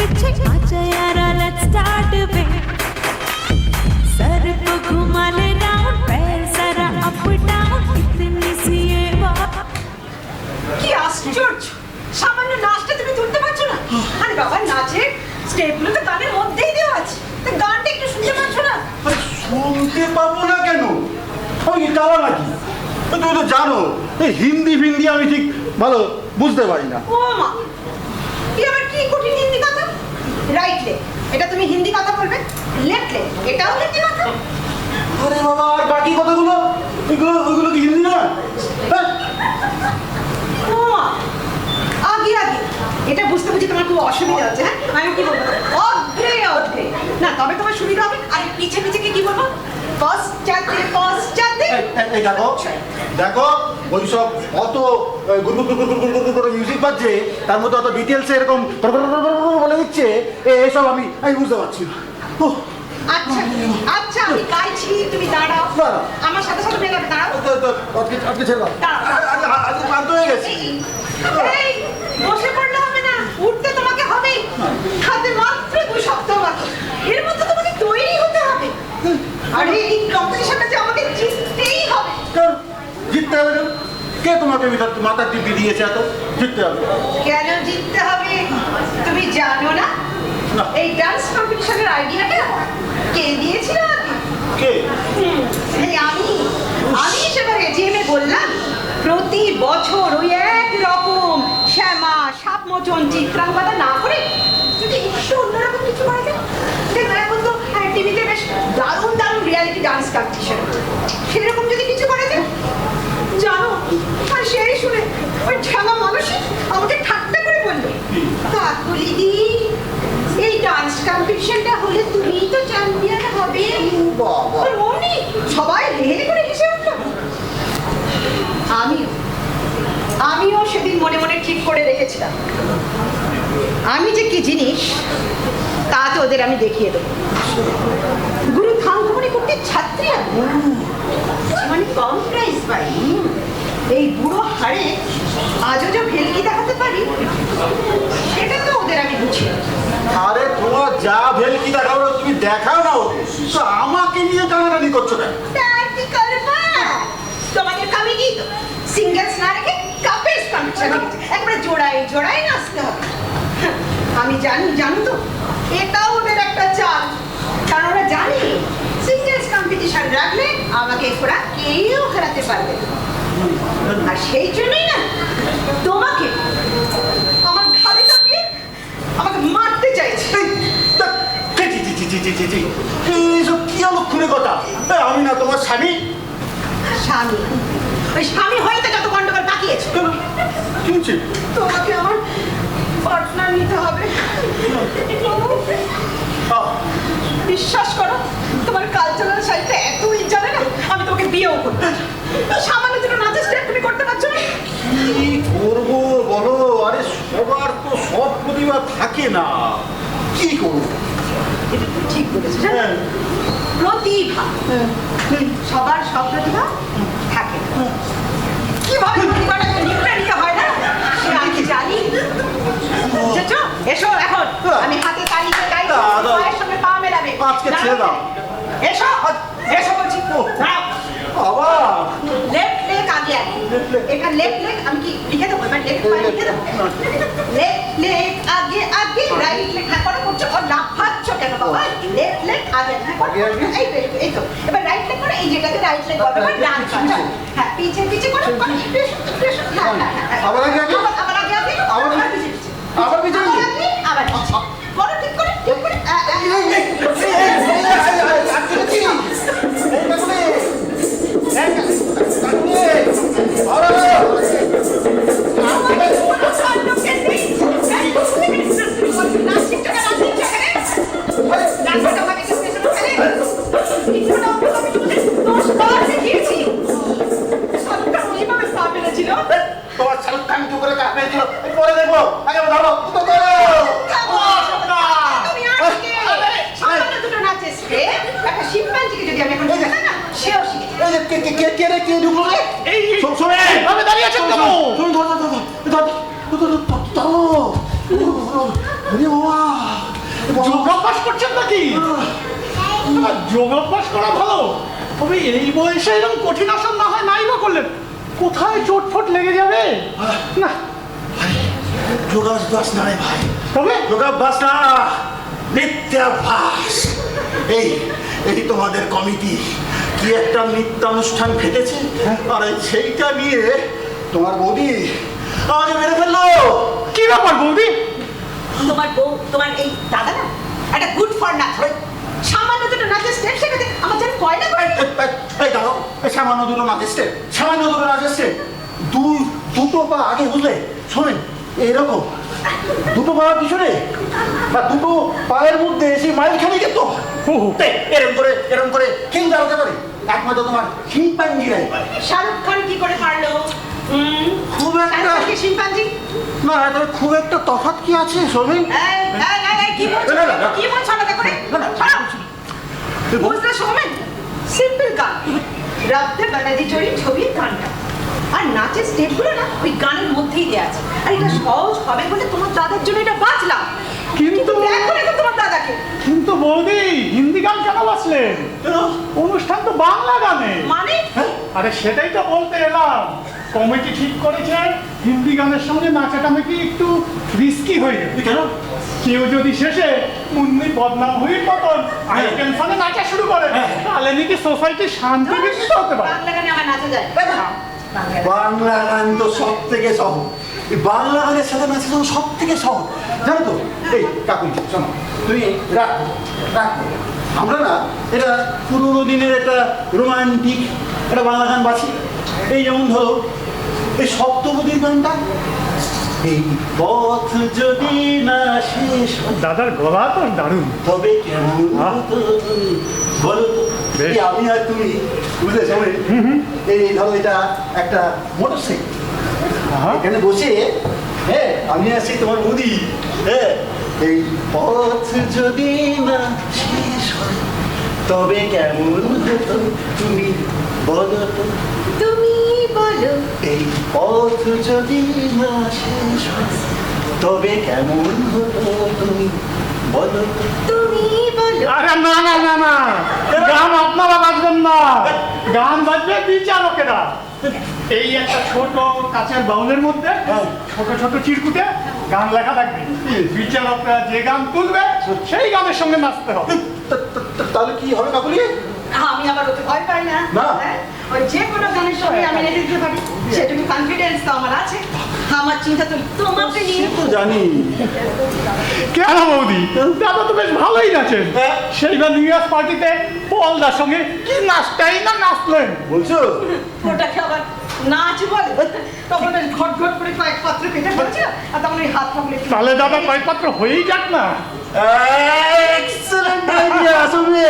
पीछे आजा यारा लेट्स स्टार्ट वे सर को घुमा ले राउंड पैर जरा अप डाउन इतनी सी ये बात কি আশ্চর্য সামান্য নাচটা তুমি তুলতে পারছো না আরে বাবা নাচের স্টেপগুলো তো গানের মধ্যেই দেওয়া আছে তা গানটা একটু শুনতে পাচ্ছ না শুনতে পাবো না কেন আমি কি কালা নাকি তুমি তো জানো এই হিন্দি ফিন্দি আমি ঠিক ভালো বুঝতে পারি না ও মা কি আবার কি কঠিন হিন্দি কথা রাইট লেগ এটা তুমি হিন্দি কথা বলবে লেফট লেগ এটাও হিন্দি কথা আরে বাবা আর বাকি কথাগুলো ওইগুলো কি হিন্দি না হ্যাঁ? ও মা আগে আগে এটা বুঝতে বুঝি তোমার খুব অসুবিধা হচ্ছে হ্যাঁ আমি কি বলবো অগ্রে অগ্রে না তবে তোমার সুবিধা হবে আর পিছে পিছে কি বলবো ফার্স্ট চাতে এই দেখো দেখো ওইসব অত গুরগুর করে মিউজিক বাজছে তার মধ্যে অত ডিটেলসে এরকম বলে দিচ্ছে এসব আমি বুঝতে পারছি না আচ্ছা আচ্ছা আমি গাইছি তুমি দাঁড়াও আমার সাথে সাথে মেলাবে দাঁড়াও আজকে ছেড়ে দাও আজকে ক্লান্ত হয়ে গেছি এই বসে পড়লে হবে না উঠতে তোমাকে হবে হাতে মাত্র 2 সপ্তাহ বাকি এর মধ্যে তোমাকে তৈরি হতে হবে আর এই কম্পিটিশনটা যে আমাকে জিততেই হবে জিততে হবে কেন? কে তোমাকে মাথার টিপি দিয়েছে এত জিততে হবে কেন জিততে হবে তুমি জানো না এই ডান্স কম্পিটিশনের আইডিয়াটা কে দিয়েছিল আগে কে এই আমি সেবারে জিএমে বললাম প্রতি বছর ওই এক রকম শ্যামা সাপমোচন চিত্রাঙ্গদা না করে যদি একটু অন্যরকম কিছু করা যায় দেখো এখন তো টিভিতে বেশ দারুণ দারুণ রিয়ালিটি ডান্স কম্পিটিশন সেরকম যদি কিছু করা যায় জানো আর সেই শুনে ওই ঠেলা মানুষই আমাকে ঠাট্টা করে বললো কাকুলিদি এই ডান্স কম্পিটিশনটা হলে তুমিই তো চ্যাম্পিয়ন হবে বাবা মনি সবাই হেলে করে হেসে উঠলো আমিও সেদিন মনে মনে ঠিক করে রেখেছিলাম আমি যে কি জিনিস তা তো ওদের আমি দেখিয়ে দেবো গুরু থাঙ্গমণি করতে ছাত্রী মানে কম প্রাইস পাই এই বুড়ো হাড়ে আজও যে ভেলকি দেখাতে পারি সেটা তো ওদের আমি বুঝি আরে তোমার যা ভেলকি দেখাও তুমি দেখাও না ওদের তো আমাকে নিয়ে টানাটানি করছো কেন কি করবা তোমাদের কমিটি তো সিঙ্গেলস না রেখে কাপলস কম্পিটিশন একবারে জোড়ায় নাচতে হবে আমি জানো তো এটাও ওদের একটা চাল কারণ ওরা জানে সিঙ্গেলস কম্পিটিশন রাখলে আমাকে ওরা কেউ হারাতে পারবে না আর সেই জন্যই না তোমাকে আমার ঘাড়ে চাপিয়ে আমাকে মারতে চাইছে এইসব কি অলক্ষণের কথা আমি না তোমার স্বামী ওই স্বামী হয়তো যত গন্ডগোল পাকিয়েছে কি হচ্ছে তোমাকে আমার পার্টনার নিতে হবে বিশ্বাস করো তোমার কালচারাল সাইডটা এতই জানে না আমি তোমাকে বিয়েও করতে সামান্য দুটো নাচের স্টেপ তুমি করতে পারছো না কি করবো বলো আরে সবার তো সব প্রতিভা থাকে না কি করবো এটা তুমি ঠিক বলেছো প্রতিভা সবার সব প্রতিভা থাকে কিভাবে প্রতিভাটাকে নিতে নিতে হয় না সে আমি জানি বুঝেছো এসো এখন আমি হাতে তালিতে গাই পায়ের সঙ্গে পা মেলাবে আজকে ছেড়ে দাও এসো এসো বলছি বাবা লেফট লেগ আগে এটা লেফট লেগ আমি কি লিখে দেবো এবার লেফট পায়ে লিখে দেবো লেফট লেগ আগে রাইট লেগ হ্যাঁ করছো আর লাফাচ্ছ কেন বাবা লেফট লেগ আগে এই তো এবার রাইট লেগ করে এই যেটাকে রাইট লেগ বলবে এবার ডান পাশে হ্যাঁ পিছে করো আবার আগে আবার পিছে করো ঠিক করে তোমার শাহরুখ খান কি করে কাঁপে ছিল পরে দেখবো আগে ধরো তো ধরো একটা শিম্পাঞ্জিকে যদি আমি এখন শেখাতে না সেও শিখে কে ঢুকলো রে শোনে আমি দাঁড়িয়ে আছেন কেন ধরো আরে বাবা যোগাভ্যাস করছেন নাকি? যোগাভ্যাস করা ভালো, তবে এই বয়সে এরকম কঠিন আসন না হয় নাই বা করলেন, কোথায় চোটফোট লেগে যাবে না। যোগাভ্যাস না রে ভাই, তবে যোগাভ্যাস না, নিত্যাভ্যাস। এই এই তোমাদের কমিটি কি একটা নৃত্যানুষ্ঠান ফেটেছে, আর সেইটা নিয়ে তোমার বৌদি আমাকে মেরে ফেললো। কি ব্যাপার বৌদি? তোমার বউ, তোমার এই দাদা না একটা গুড ফর নাচ, সামান্য দুটো নাচের স্টেপ শেখাতে আমার যেন পয়লা করে। এই দাঁড়াও, সামান্য দুটো নাচের স্টেপ, সামান্য দুটো নাচের স্টেপ, দুটো পা আগে বুঝলে, শোনেন এরকম দুটো পা পিছনে, আর দুটো পায়ের মধ্যে এসে মাইলখানি কিন্তু এরকম করে কেউ দাঁড়াতে পারে? একমাত্র তোমার শিম্পাঞ্জিরাই পারে। শাহরুখ খান কি করে পারলো? খুব একটা শিম্পাঞ্জি না, তবে খুব একটা তফাৎ কি আছে শোনেন? কি বলছো? না, না, না। কি বলছো আলাদা করে? বুঝলে শোনেন, সিম্পল গান, রাতে বানাদি চড়ি ছবির গানটা, আর নাচের স্টেপগুলো না ওই গানের মধ্যেই দেওয়া আছে। আর এটা সহজ হবে বলে তোমার দাদার জন্য এটা বাঁচলাম। কিন্তু দেখো না তোমার দাদাকে। কিন্তু বৌদি, হিন্দি গান কেন বাজলেন? অনুষ্ঠান তো বাংলা গানে। মানে আরে সেটাই তো বলতে এলাম, কমিটি ঠিক করেছে হিন্দি গানের সঙ্গে নাচাটা নাকি একটু রিস্কি হয়ে যাবে। কেন? কেউ যদি শেষে মুন্নি বদনাম হয়ে মতন টেনশনে নাচা শুরু করে, তাহলে নাকি সোসাইটি শান্তি বিঘ্নিত হতে পারে। বাংলা গানে আমার নাচা যায়। বাংলা গান তো সব থেকে সহজ, এই বাংলা গানের সাথে নাচে তো সব থেকে সহজ, জানো তো? এই কাকুন শোনো, তুমি রাখো রাখো, আমরা না এটা পুরোনো দিনের একটা রোমান্টিক একটা বাংলা গান বাছি। এই যেমন ধরো এই সপ্তপদীর গানটা, এই পথ যদি না শেষ হয়, দাদার গলা তো দারুণ। তবে কেমন হতো তুমি বলো তো? বেশ। এই আমি আর তুমি বুঝলে সবাই, এই ধরো এটা একটা মোটরসাইকেল, এখানে বসে হ্যাঁ আমি আছি তোমার বৌদি, হ্যাঁ এই পথ যদি না শেষ হয় তবে কেমন হতো তুমি বলো তো? তুমি বলো। এই পথ যদি না শেষ হয় তবে কেমন হতো তুমি বলো তো? তুমি বলো। আরে না না না না, গান আপনারা বাজবেন না, গান বাজবে বিচারকেরা। এই একটা ছোট কাঁচের বাউলের মধ্যে ছোট ছোট চিরকুটে গান লেখা থাকবে, বিচারকরা যে গান তুলবে সেই গানের সঙ্গে নাচতে হবে। তাহলে কি হবে কাকুলি? আমি আবার ওকে ভয় পাই না। না। হ্যাঁ? ওই যে কোনো গানের সঙ্গে আমি নেচে দিতে পারি, সেটুকু কনফিডেন্স তো আমার আছে। আমার চিন্তা তো তোমাকে নিয়ে। তো জানি। কেন বৌদি, দাদা তো বেশ ভালোই নাচেন। হ্যাঁ। সেইবার নিউ ইয়ার্স পার্টিতে পলদার সঙ্গে কি নাচটাই না নাচলেন। বলছো? ওটাকে আবার নাচ বলে? তখন বেশ ঘট ঘট করে কয়েক পাত্র পেটে পড়েছিল, আর তখন ওই হাত পাকলে তাহলে দাদা কয়েকপাত্র হয়েই যাক না। এক্সেলেন্ট আইডিয়া আসলে।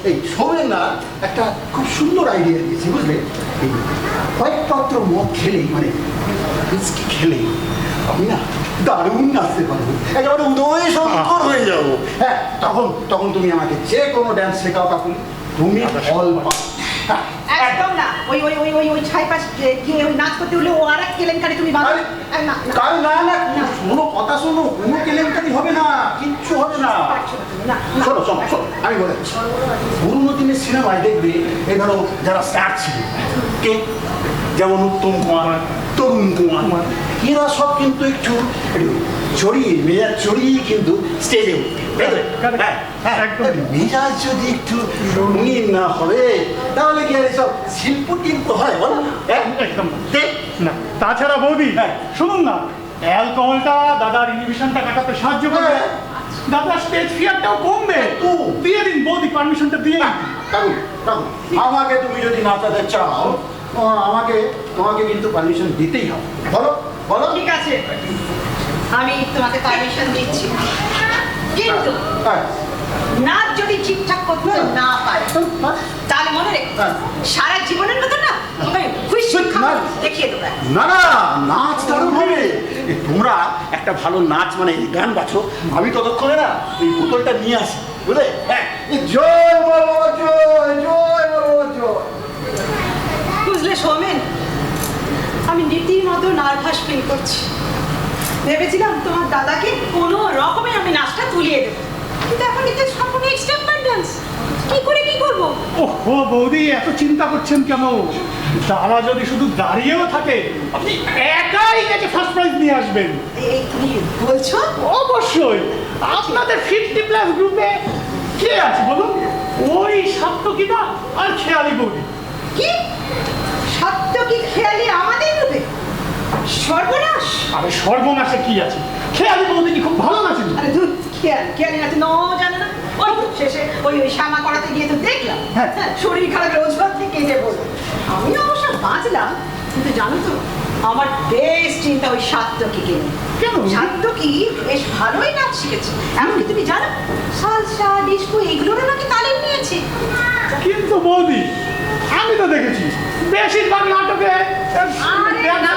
এই শোনেন না, একটা খুব সুন্দর আইডিয়া দিয়েছি বুঝলে। এই কয়েক পাত্র মদ খেলেই মানে হুইস্কি খেলেই আমি না দারুণ নাচতে পারবো, একেবারে উদয় শঙ্কর হয়ে যাবো। হ্যাঁ তখন তুমি আমাকে যে কোনো ড্যান্স শেখাও কাকুলি, তুমি ফল পাও। একদম না। ওই ওই ওই ওই ওই ছাই পাশ গিয়ে ওই নাচ করতে হলে ও আর এক কেলেঙ্কারি তুমি বাঁধো। না কাল না না শোনো, কথা শোনো, কোনো কেলেঙ্কারি হবে না, কিচ্ছু হবে না। শোনো শোনো শোনো, আমি বলে দিচ্ছি। পুরোনো দিনের সিনেমায় দেখবে এই ধরো যারা স্টার ছিল, কে যেমন উত্তম কুমার, তরুণ কুমার, এরা সব কিন্তু একটু চড়িয়ে মেজাজ চড়িয়ে কিন্তু স্টেজে উঠবে। মেজাজ যদি একটু রঙিন না হবে তাহলে কি আর এসব শিল্প টিল্প হয় বলো? একদম না। তাছাড়া বৌদি শুনুন না, অ্যালকোহলটা দাদার ইনহিবিশনটা কাটাতে সাহায্য করবে, দাদার স্টেজ ফিয়ারটাও কমবে। তো দিয়ে দিন বৌদি, পারমিশনটা দিয়ে দিন। আমাকে তুমি যদি নাচাতে চাও তোমাকে কিন্তু পারমিশন দিতেই হবে। বলো বলো। ঠিক আছে, আমি তোমাকে পারমিশন দিচ্ছি, কিন্তু নাচ যদি ঠিকঠাক করতে না পারে তাহলে মনে রেখো সারা জীবনের মতো না তোমায় দেখিয়ে দেবো। না না, নাচ দারুণ হবে। তোমরা একটা ভালো নাচ মানে গান বাছো, আমি ততক্ষণে না এই বোতলটা নিয়ে আসি বুঝলে। জয় বলো জয়, জয় বলো জয়। বুঝলে সৌমেন, আমি রীতিমতো নার্ভাস ফিল করছি। ভেবেছিলাম তোমার দাদাকে কোনো রকমে আমি নাচটা তুলিয়ে দেবো, কিন্তু এখন কিন্তু সম্পূর্ণ এক্সটেম্পর ডান্স। কি করে কি করবো? ওহো বৌদি, এত চিন্তা করছেন কেন? তারা যদি শুধু দাঁড়িয়েও থাকে, আপনি একাই গেছে ফার্স্ট প্রাইজ নিয়ে আসবেন। এই তুমি বলছো? অবশ্যই। আপনাদের 50+ গ্রুপে কে আছে বলুন? ওই সাত্তকিদা আর খেয়ালি বৌদি। কি সত্য কি খেয়ালি আমাদের গ্রুপে? সর্বনাশ! আরে সর্বনাশে কি আছে? খেয়ালি বৌদি কি খুব ভালো নাচেন? আরে ধুর, খেয়ালি আছে ন জানে না। ওই তো শেষে ওই শ্যামা করাতে গিয়ে তো দেখলাম, হ্যাঁ। শরীর খারাপ রোজবার থেকে কেটে বলবো। আমি অবশ্য বাঁচলাম, কিন্তু জানো তো আমার বেশ চিন্তা ওই সাত্তকীকে নিয়ে। কেন? সাত্তকী বেশ ভালোই নাচ শিখেছে, এমনকি তুমি জানো সালসা ডিস্কো এগুলোরও নাকি তালিম নিয়েছে। কিন্তু বৌদি, আমি তো দেখেছি বেশিরভাগ নাটকে না।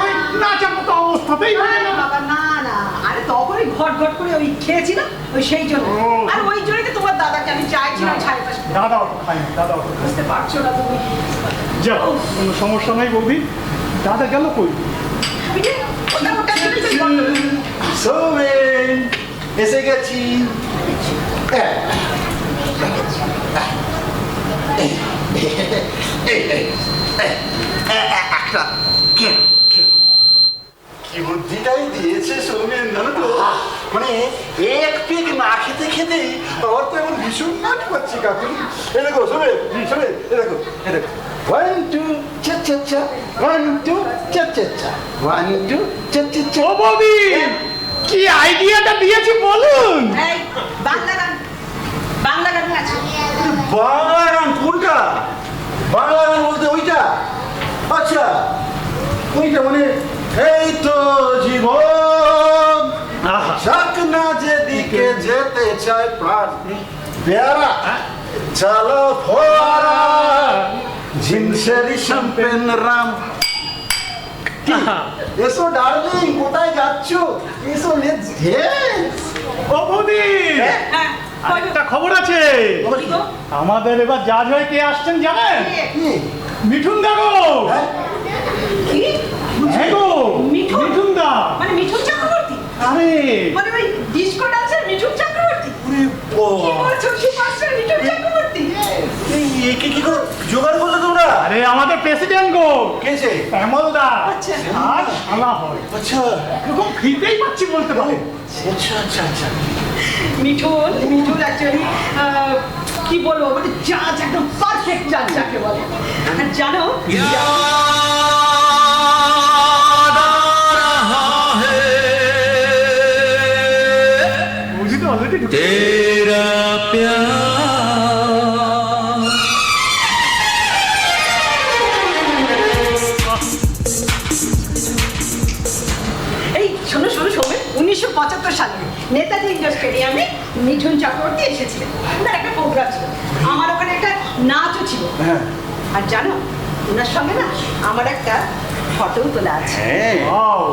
ওই নাচার মতো অবস্থাতেই থাকে আরে না। বাবা না না, আরে তখনই ঘট ঘট করে ওই খেয়েছি না, ওই সেই জন্য। ও। আর ওই জন্যই তো তোমার দাদাকে আমি চাইছিলাম ছাড়ে পাশে। দাদা অত খাই না, দাদা অত খায় না। বুঝতে পারছো না তুমি? যাও, কোনো সমস্যা নাই বৌদি। দাদা গেল কই? ওই যে, ওটা শুনেছি বন্ধ। সৌমেন, এসে গেছি। একটা কি বুদ্ধিটাই দিয়েছে সৌমেন, জানো তো? মানে এক পেক না খেতে খেতেই আমার তো এমন ভীষণ নাচ পাচ্ছি কাকু। এ দেখো সৌমেন, সৌমেন, এ দেখো, এ দেখো। 1 2 চা চা চা, 1 2 চা চা চা, 1 2 চা চা চা। ও বৌদি, কি আইডিয়াটা দিয়েছি বলুন? এই, বাংলা গান, বাংলা গান আছে। বাংলা গান কোনটা? বাংলা গান বলতে ওইটা? আচ্ছা, ওইটা মানে এই তো জীবন আহা। শাক না যেদিকে যেতে চায় প্রাণ পেয়ারা চলো ফোয়ারা জিনসেরি শ্যাম্পেন রাম। কি? আহা। এসো ডার্লিং, কোথায় যাচ্ছো? এসো লেটস ড্যান্স। ও বৌদি, হ্যাঁ, আরেকটা খবর আছে। কি গো? আমাদের এবার জাজ হয়ে কে আসছেন জানেন? কি? মিঠুন দা গো। হ্যাঁ? কি? হ্যাঁ গো, মিঠুন? মিঠুন দা। মানে মিঠুন চক্রবর্তী? আরে মানে ওই ডিস্কো ডান্সার মিঠুন চক্রবর্তী? ওরে কি বাবা। বলছো? সুপারস্টার মিঠুন চক্রবর্তী? একে কি করে জোগাড় করলে তোমরা? আরে আমাদের প্রেসিডেন্ট গো, কেছে? শ্যামল দা। আচ্ছা। আর শালা হয় আচ্ছা এরকম ফ্রিতেই পাচ্ছি বলতে পারে। আচ্ছা আচ্ছা আচ্ছা। মিঠুন অ্যাকচুয়ালি কি বলবো, মানে জাজ, একদম পারফেক্ট জাজ যাকে বলে। আর জানো বুঝি তো অলরেডি तेरा प्यार এই শোনো শোনো শোনো, 1975 সালে নেতাজি ইন্ডোর স্টেডিয়ামে মিঠুন চক্রবর্তী এসেছিলেন। ওনার একটা প্রোগ্রাম ছিল, আমার ওখানে একটা নাচও ছিল। হ্যাঁ আর জানো ওনার সঙ্গে না আমার একটা ফটোও তোলা আছে। হ্যাঁ ওয়াও।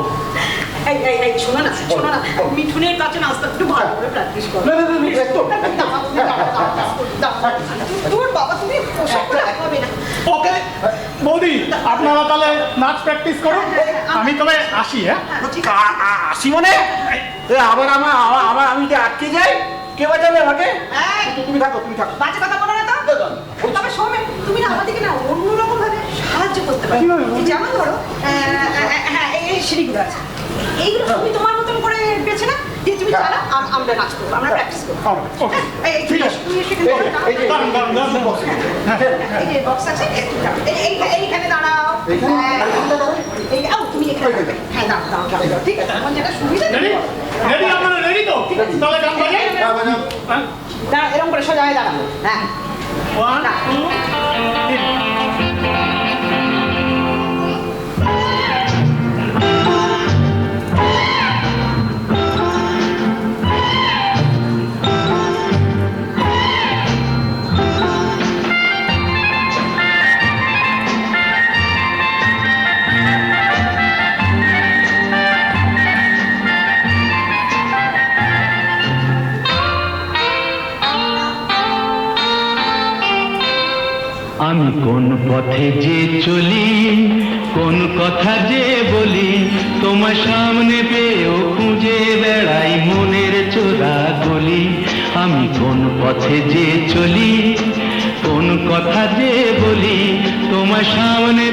এই এই এই শোনো না, শোনো না, মিঠুনের কাছে নাচতে একটু ভালো করে প্র্যাকটিস করো। না, না, না, না, একদম। তোর বাবা তুমি ওসব করে হবে না। ওকে বৌদি, আপনারা তাহলে নাচ প্র্যাকটিস করুন, আমি তবে আসি। হ্যাঁ ঠিক আছে। আসি মানে আবার আমি যে আটকে যাই, কে বাঁচাবে আমাকে? এই, তুমি থাকো, তুমি থাকো। বাজে কথা বলো না তো। তবে সৌমেন, তুমি না আমাদেরকে না অন্যরকম ভাবে সাহায্য করতে পারো। কিভাবে? এই যেমন ধরো হ্যাঁ এই সিঁড়িগুলো আছে, এইগুলো তুমি তোমার মতন করে বেছে না দিয়ে তুমি হ্যাঁ। চালা, আমরা নাচ করবো, আমরা প্র্যাকটিস করবো। ওকে তুমি এসে এখানে এই যে, দাঁড়াও। দাঁড়ান, দাঁড়ান, দাঁড়ান। box। এই যে বক্স আছে, একটু দাঁড়াও। এইখানে দাঁড়াও। এইখানে? হ্যাঁ, তুমি এখানে দাঁড়াও। হ্যাঁ দাঁড়াও, ঠিক আছে, আমার যেটা সুবিধা রেডি রেডি, আপনারা রেডি তো? তাহলে গান বাজাই। হ্যাঁ, বাজাও। হ্যাঁ, দাঁড়াও, এরকম করে সোজা হয়ে দাঁড়াও। হ্যাঁ 1 2 3। আমি কোন পথে যে চলি, কোন কথা যে বলি, তোমার সামনে পেয়েও খুঁজে বেড়াই মনের চোরা কোন পথে যে চলি, কোন কথা যে বলি, তোমার সামনে